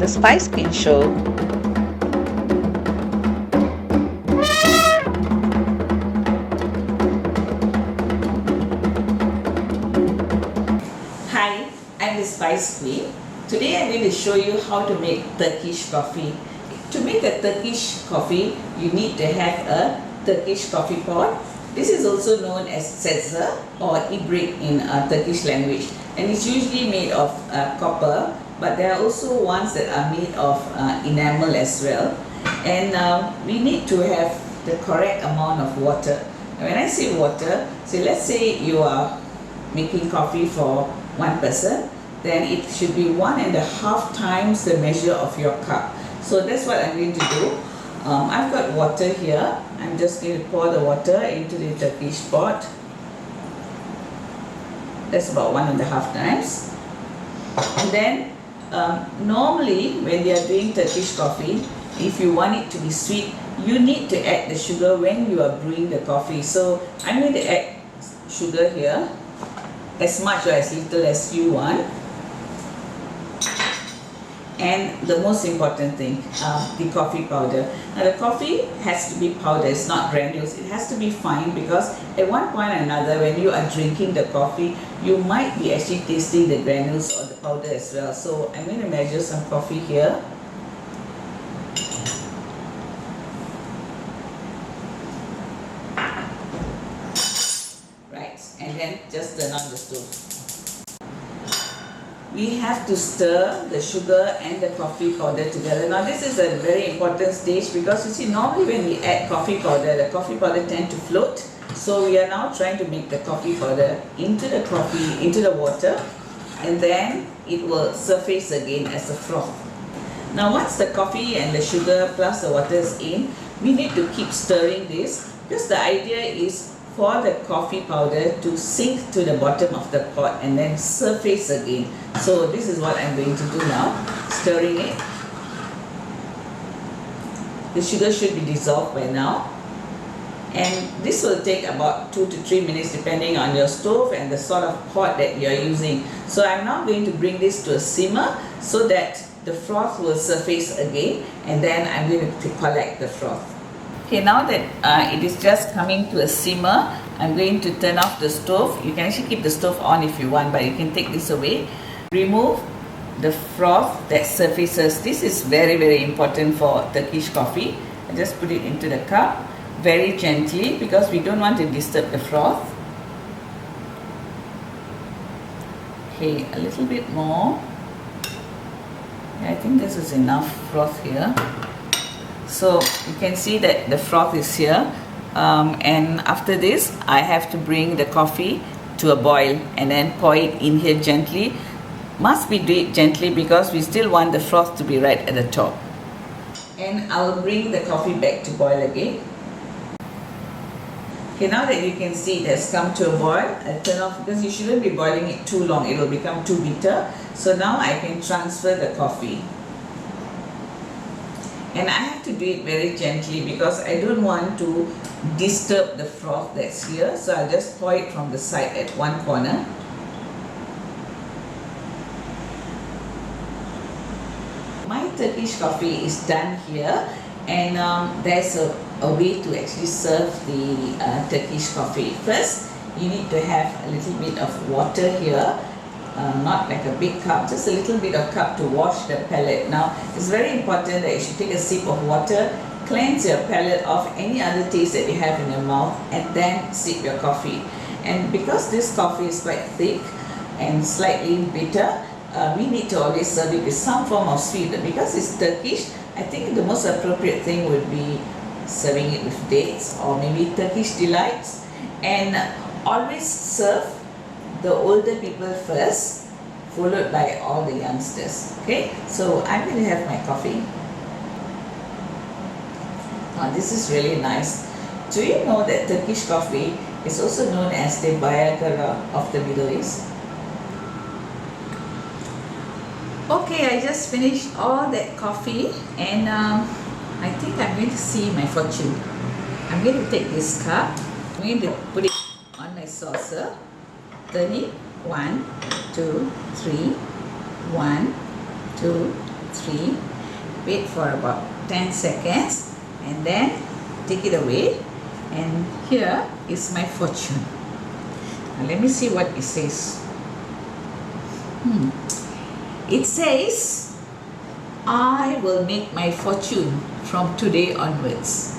the Spice Queen Show. Hi, I'm the Spice Queen. Today I'm going to show you how to make Turkish coffee. To make a Turkish coffee, you need to have a Turkish coffee pot. This is also known as setzer or ibrik in Turkish language, and it's usually made of copper, but there are also ones that are made of enamel as well. And we need to have the correct amount of water. And when I say water, let's say you are making coffee for one person, then it should be 1.5 times the measure of your cup. So that's what I'm going to do. I've got water here. I'm just going to pour the water into the Turkish pot. That's about 1.5 times. And then normally when they are doing Turkish coffee, if you want it to be sweet, you need to add the sugar when you are brewing the coffee. So I'm going to add sugar here, as much or as little as you want. And the most important thing, the coffee powder. Now the coffee has to be powder, it's not granules. It has to be fine, because at one point or another when you are drinking the coffee, you might be actually tasting the granules or the powder as well. So I'm going to measure some coffee here. Right, and then just turn on the stove. We have to stir the sugar and the coffee powder together. Now this is a very important stage, because you see, normally when we add coffee powder, the coffee powder tends to float. So we are now trying to make the coffee powder into the coffee, into the water, and then it will surface again as a froth. Now once the coffee and the sugar plus the water is in, we need to keep stirring this, because the idea is for the coffee powder to sink to the bottom of the pot and then surface again. So this is what I'm going to do now, stirring it. The sugar should be dissolved by now, and this will take about 2 to 3 minutes depending on your stove and the sort of pot that you are using. So I'm now going to bring this to a simmer so that the froth will surface again, and then I'm going to collect the froth. Okay, now that it is just coming to a simmer, I'm going to turn off the stove. You can actually keep the stove on if you want, but you can take this away. Remove the froth that surfaces. This is very, very important for Turkish coffee. I just put it into the cup very gently, because we don't want to disturb the froth. Okay, a little bit more. Yeah, I think this is enough froth here. So you can see that the froth is here, and after this I have to bring the coffee to a boil and then pour it in here gently. Must be do it gently, because we still want the froth to be right at the top. And I'll bring the coffee back to boil again. Okay, now that you can see it has come to a boil, I'll turn off, because you shouldn't be boiling it too long, it will become too bitter. So now I can transfer the coffee. And I have to do it very gently, because I don't want to disturb the froth that's here. So I'll just pour it from the side at one corner. My Turkish coffee is done here, and there's a way to actually serve the Turkish coffee. First, you need to have a little bit of water here. Not like a big cup, just a little bit of cup to wash the palate. Now, it's very important that you should take a sip of water, cleanse your palate of any other taste that you have in your mouth, and then sip your coffee. And because this coffee is quite thick and slightly bitter, we need to always serve it with some form of sweet. Because it's Turkish, I think the most appropriate thing would be serving it with dates or maybe Turkish delights. And always serve the older people first, followed by all the youngsters. Okay, so I'm going to have my coffee. Now this is really nice. Do you know that Turkish coffee is also known as the Viagra of the Middle East? Okay, I just finished all that coffee, and I think I'm going to see my fortune. I'm going to take this cup, I'm going to put it on my saucer. 30, 1, 2, 3, 1, 2, 3. Wait for about 10 seconds and then take it away. And here is my fortune. Now let me see what it says. It says, I will make my fortune from today onwards.